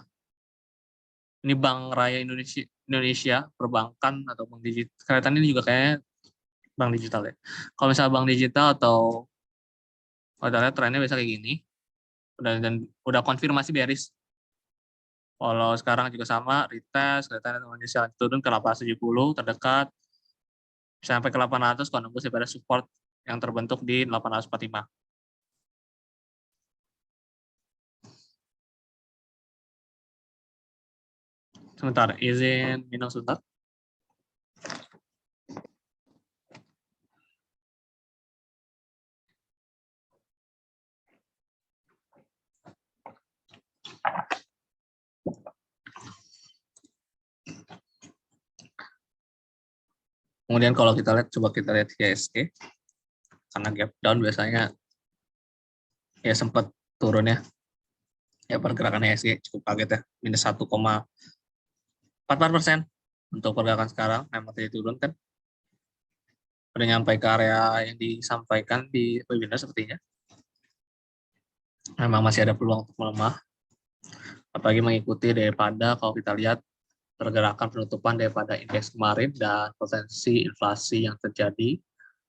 Speaker 1: Ini Bank Raya Indonesia perbankan atau bank digital. Kelihatan ini juga kayaknya bank digital ya. Kalau misalnya bank digital atau kita lihat trennya biasa kayak gini. Dan udah konfirmasi bearish. Kalau sekarang juga sama, retest, kelihatan Indonesia turun ke 870 terdekat, sampai ke 800, kalau nembus daripada support yang terbentuk di 845. Sebentar, izin minum sebentar. Kemudian kalau kita lihat, coba kita lihat IHSG, karena gap down biasanya ya sempat turun ya. Ya pergerakan IHSG cukup kaget ya, minus 1,44% untuk pergerakan sekarang, memang tidak turun kan. Udah nyampe ke area yang disampaikan di webinar sepertinya. Memang masih ada peluang untuk melemah, apalagi mengikuti daripada kalau kita lihat pergerakan penutupan daripada indeks kemarin dan potensi inflasi yang terjadi.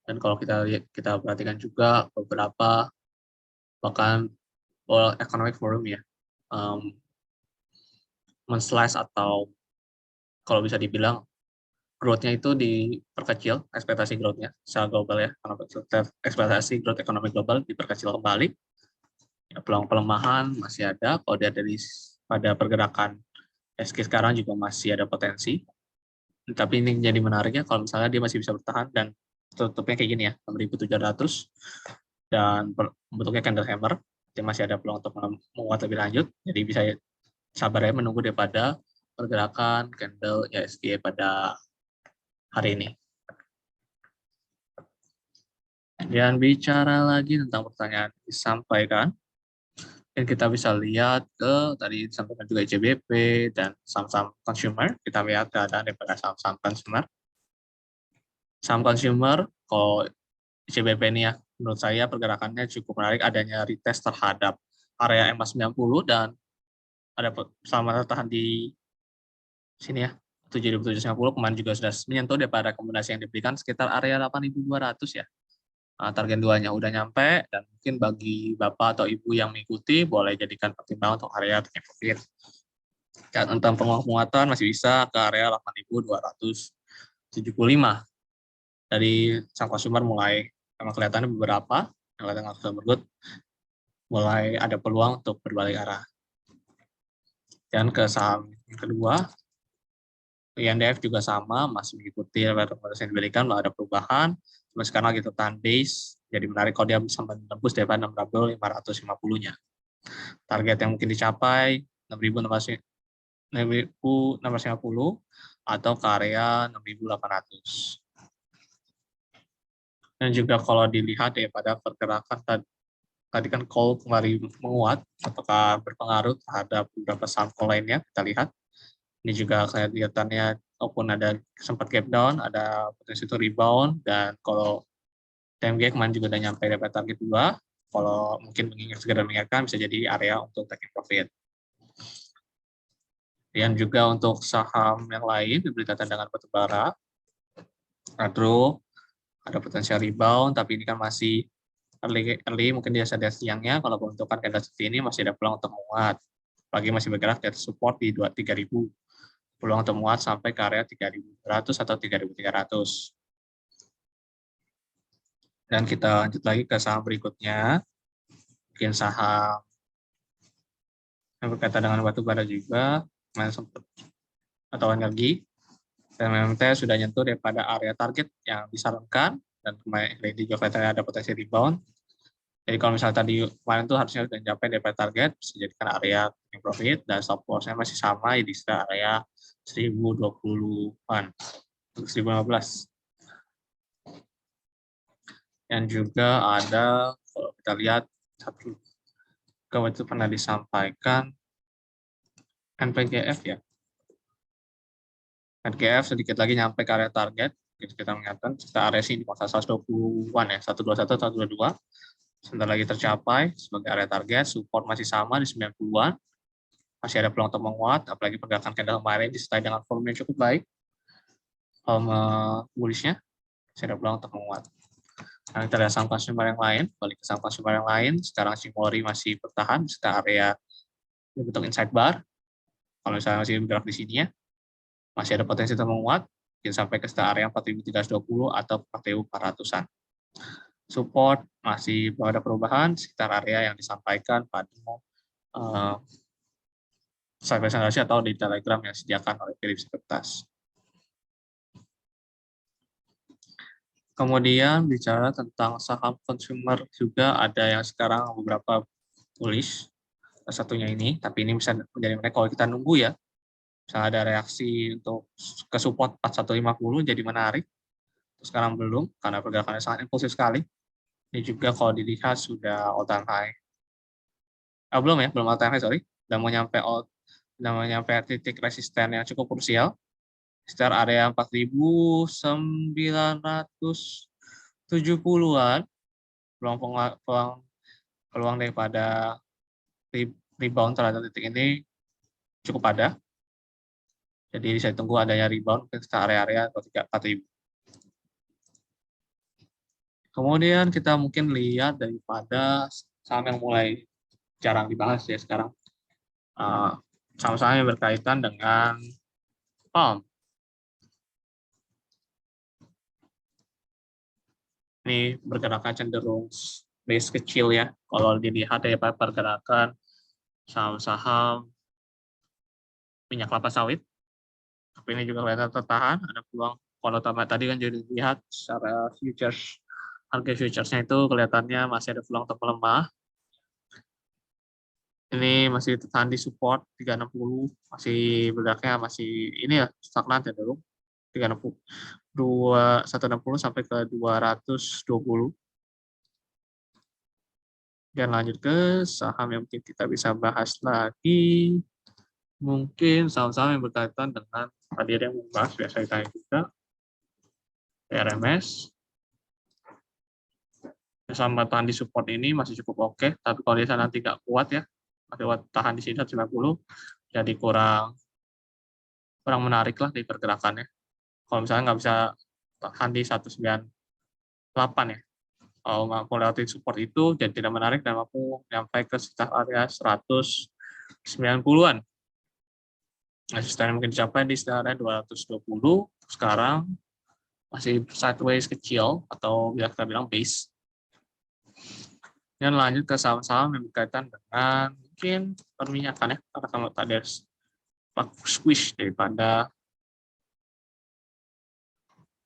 Speaker 1: Dan kalau kita perhatikan juga beberapa bahkan World Economic Forum ya men-slice atau kalau bisa dibilang growth-nya itu diperkecil, ekspektasi growth-nya secara global ya, karena ekspektasi growth ekonomi global diperkecil kembali. Ya, peluang pelemahan masih ada. Kalau dia dari pada pergerakan SG sekarang juga masih ada potensi. Tapi ini jadi menariknya kalau misalnya dia masih bisa bertahan dan tutupnya kayak gini ya, 6.700 dan bentuknya candle hammer, dia masih ada peluang untuk menguat lebih lanjut. Jadi bisa sabar ya menunggu daripada pergerakan candle IHSG pada hari ini. Dan bicara lagi tentang pertanyaan disampaikan, dan kita bisa lihat ke tadi disampaikan juga ICBP dan saham-saham consumer. Kita lihat keadaan daripada saham-saham consumer. Saham consumer, kalau ICBP ini ya, menurut saya pergerakannya cukup menarik, adanya retest terhadap area MA90 dan ada selama tertahan di sini ya, 7.750, kemarin juga sudah menyentuh daripada rekomendasi yang diberikan sekitar area 8.200 ya. Target 2-nya udah nyampe, dan mungkin bagi Bapak atau Ibu yang mengikuti, boleh jadikan pertimbangan untuk area taking profit. Dan tentang penguatan masih bisa ke area 8.275. Dari sang consumer mulai, memang kelihatannya beberapa, yang kelihatan consumer good, mulai ada peluang untuk berbalik arah. Dan ke saham yang kedua, INDF juga sama, masih mengikuti rekomendasi yang diberikan, belum ada perubahan. Cuma sekarang lagi tertahan base, jadi menarik kalau dia bisa menembus daripada 6.550-nya. Target yang mungkin dicapai 6.650 atau ke area 6.800. Dan juga kalau dilihat daripada pergerakan tadi kan call kembali menguat, apakah berpengaruh terhadap beberapa saham call lainnya, kita lihat. Ini juga kelihatannya walaupun ada sempat gap down, ada potensi untuk rebound, dan kalau TMG kemarin juga udah nyampe dapat target 2, kalau mungkin segera mengingatkan bisa jadi area untuk taking profit. Dan juga untuk saham yang lain berkaitan dengan batubara, Adro, ada potensial rebound, tapi ini kan masih early mungkin dia sadar siangnya, kalau peruntukan candle seperti ini masih ada peluang untuk menguat. Pagi masih bergerak di atas support di 3.000. Peluang untuk menguat sampai ke area 3.100 atau 3.300. Dan kita lanjut lagi ke saham berikutnya, mungkin saham yang berkaitan dengan batu bara juga, atau energi. Dan MMT sudah nyentuh daripada area target yang disarankan, dan kemarin ini juga kelihatannya ada potensi rebound. Jadi kalau misalnya tadi kemarin tuh harusnya sudah mencapai daripada target, bisa jadikan area taking profit, dan stop loss-nya masih sama di area 1020-an, 1015. Dan juga ada, kalau kita lihat, satu kalau itu pernah disampaikan, NPGF ya. NPGF sedikit lagi nyampe ke area target, kita mengingatkan, kita area sini di masa 120-an ya, 121, 122. Sebentar lagi tercapai sebagai area target, support masih sama di 90-an. Masih ada peluang untuk menguat, apalagi pergerakan candle kemarin disertai dengan volume yang cukup baik. Bullish-nya, masih ada peluang untuk menguat. Nah, kita lihat saham consumer yang lain, balik ke saham consumer yang lain, sekarang Shimori masih bertahan di area bentuk inside bar. Kalau misalnya masih bergerak di sini ya, masih ada potensi untuk menguat, mungkin sampai ke area 4.320 atau 4.400-an. Support masih belum ada perubahan, sekitar area yang disampaikan pada slide presentasi atau di Telegram yang disediakan oleh Philip Sekuritas. Kemudian bicara tentang saham consumer juga ada yang sekarang beberapa bullish. Satunya ini, tapi ini bisa menjadi menarik kalau kita nunggu ya. Misalnya ada reaksi untuk ke support 4150 jadi menarik. Sekarang belum, karena pergerakannya sangat impulsif sekali. Ini juga kalau dilihat sudah all time high. Belum ya, belum all time high, sorry. Sudah mau nyampe titik resisten yang cukup krusial. Sekitar area 4.970-an. Peluang daripada rebound terhadap titik ini cukup ada. Jadi saya tunggu adanya rebound ke area-area 4.000. Kemudian kita mungkin lihat daripada saham yang mulai jarang dibahas ya sekarang. Saham-saham yang berkaitan dengan palm. Ini bergeraknya cenderung base kecil ya. Kalau dilihat dari pergerakan saham-saham minyak kelapa sawit, tapi ini juga kelihatan tertahan, ada peluang. Kalau tadi kan jadi lihat secara futures, harga futuresnya itu kelihatannya masih ada peluang untuk melemah. Ini masih tertahan di support 360, masih bergeraknya masih ini ya stagnan ya dulu 360 160 sampai ke 220. Dan lanjut ke saham yang mungkin kita bisa bahas lagi, mungkin saham-saham yang berkaitan dengan tadi ada yang membahas biasa kita juga RMS. Sama tahan di support ini masih cukup oke, tapi kalau dia nanti nggak kuat ya, masih kuat tahan di sini 190, jadi kurang menarik lah di pergerakannya. Kalau misalnya nggak bisa tahan di 198 ya, kalau mampu lewatin support itu jadi tidak menarik dan mampu sampai ke sekitar area 190-an. Resisten mungkin dicapai di sekitar 220, sekarang masih sideways kecil atau bisa kita bilang base. Dan lanjut ke saham-saham yang berkaitan dengan mungkin perminyakan ya, karena kalau tadi squish daripada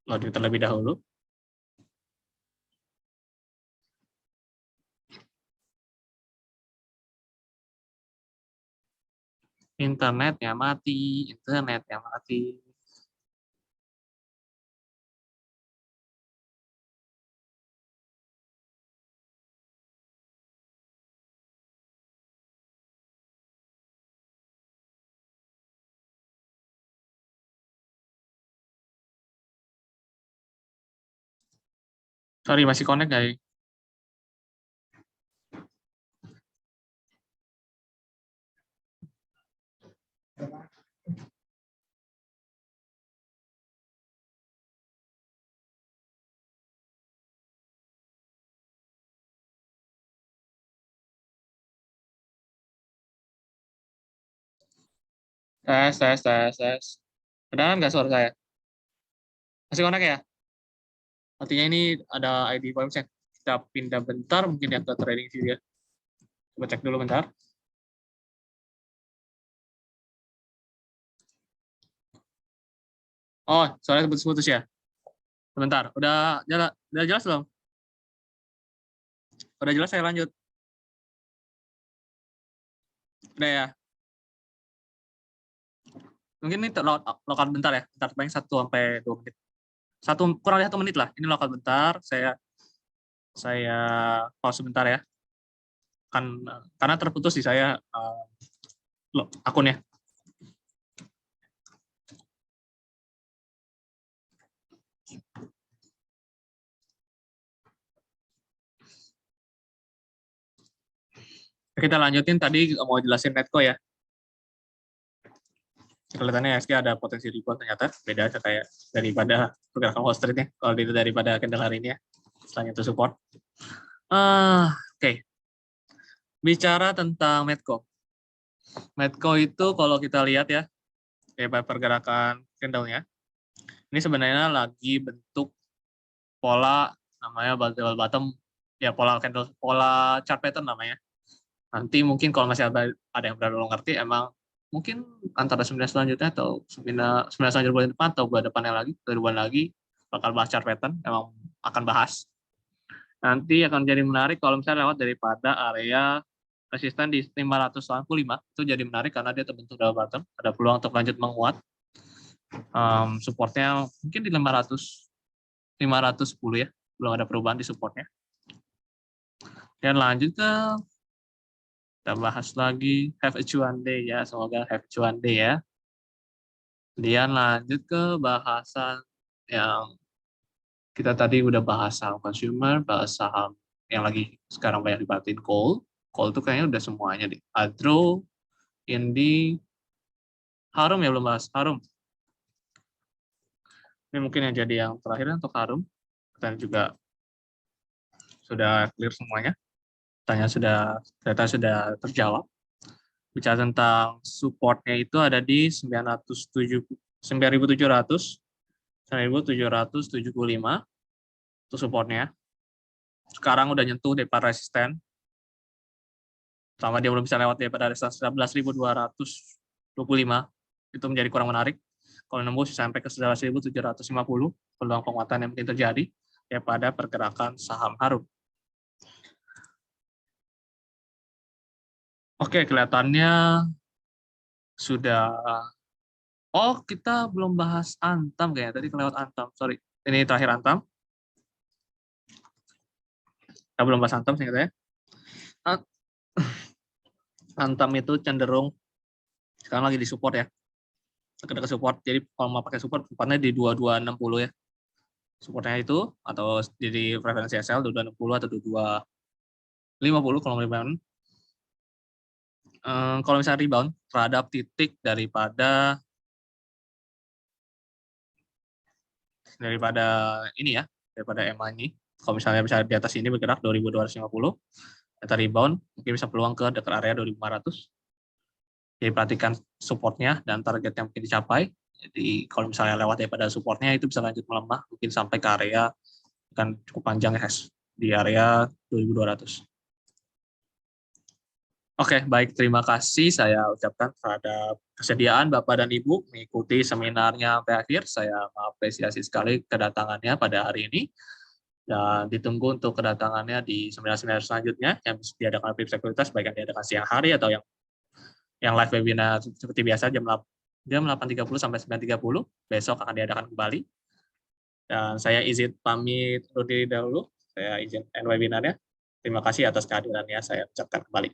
Speaker 1: loading terlebih dahulu. Internetnya mati. Sorry, masih connect nggak ya? Tes. Kedengaran nggak suara saya? Masih connect ya? Artinya ini ada ID website. Kita pindah bentar, mungkin ya ke trading view ya. Coba cek dulu bentar. Oh, soalnya putus-putus ya. Sebentar, udah jelas belum? Udah jelas saya lanjut. Udah ya. Mungkin ini lokal bentar ya. Bentar paling 1 sampai 2 menit. Kurang dari 1 menit lah. Ini lokal bentar. Saya pause sebentar ya. Karena terputus di saya akunnya. Kita lanjutin tadi mau jelasin Netco ya. Kelihatannya SG ada potensi rebound ternyata, beda kayak daripada pergerakan Wall Street nya, kalau daripada candle hari ini ya, selanjutnya itu support. Oke. Bicara tentang Medco. Medco itu kalau kita lihat ya, pergerakan candle-nya, ini sebenarnya lagi bentuk pola namanya bottom, ya pola candle, pola chart pattern namanya. Nanti mungkin kalau masih ada yang belum ngerti, emang mungkin antara seminar selanjutnya atau seminar selanjutnya bulan depan atau bulan depannya lagi, 2 bulan lagi, bakal bahas chart pattern, emang akan bahas. Nanti akan jadi menarik kalau misalnya lewat daripada area resisten di 585, itu jadi menarik karena dia terbentuk double bottom, ada peluang untuk lanjut menguat. Supportnya mungkin di 510 ya, belum ada perubahan di supportnya. Dan lanjut ke kita bahas lagi have a cuan day ya, semoga have a cuan day ya. Kemudian lanjut ke bahasan yang kita tadi udah bahas saham consumer, bahas saham yang lagi sekarang banyak dibatin coal. Coal itu kayaknya udah semuanya deh. Adro, Indi, Harum ya belum bahas Harum. Ini mungkin yang jadi yang terakhir untuk Harum. Dan juga sudah clear semuanya. Ternyata sudah terjawab. Bicara tentang supportnya itu ada di 9.775 itu supportnya. sekarang udah nyentuh daripada resisten. Sama dia belum bisa lewat daripada resisten 11.225, itu menjadi kurang menarik. Kalau nembus sampai ke 11.750, peluang penguatan yang mungkin terjadi daripada pergerakan saham harum. Oke, kelihatannya sudah. Oh, kita belum bahas Antam kayaknya. Tadi kelewat Antam, sorry. Ini terakhir Antam. Kita belum bahas Antam, seingat saya. Antam itu cenderung sekarang lagi di support ya. Dekat support. Jadi kalau mau pakai support, supportnya di 2260 ya. Supportnya itu atau jadi preferensi SL 2260 atau 2250 kalau mau rebound. Kalau misalnya rebound terhadap titik daripada ini ya, daripada EMA ini. Kalau misalnya bisa di atas ini bergerak 2250, data rebound mungkin bisa peluang ke dekat area 2500. Jadi perhatikan supportnya dan target yang mungkin dicapai. Jadi kalau misalnya lewat daripada supportnya itu bisa lanjut melemah, mungkin sampai ke area kan cukup panjang ya, di area 2200. Oke, baik. Terima kasih saya ucapkan terhadap kesediaan Bapak dan Ibu mengikuti seminarnya sampai akhir. Saya mengapresiasi sekali kedatangannya pada hari ini. Dan ditunggu untuk kedatangannya di seminar-seminar selanjutnya yang diadakan oleh PIP Sekuritas, baik yang diadakan siang hari atau yang live webinar seperti biasa jam 8.30 sampai 9.30. Besok akan diadakan kembali. Dan saya izin pamit dulu dahulu. Saya izin end webinarnya. Terima kasih atas kehadirannya. Saya ucapkan kembali.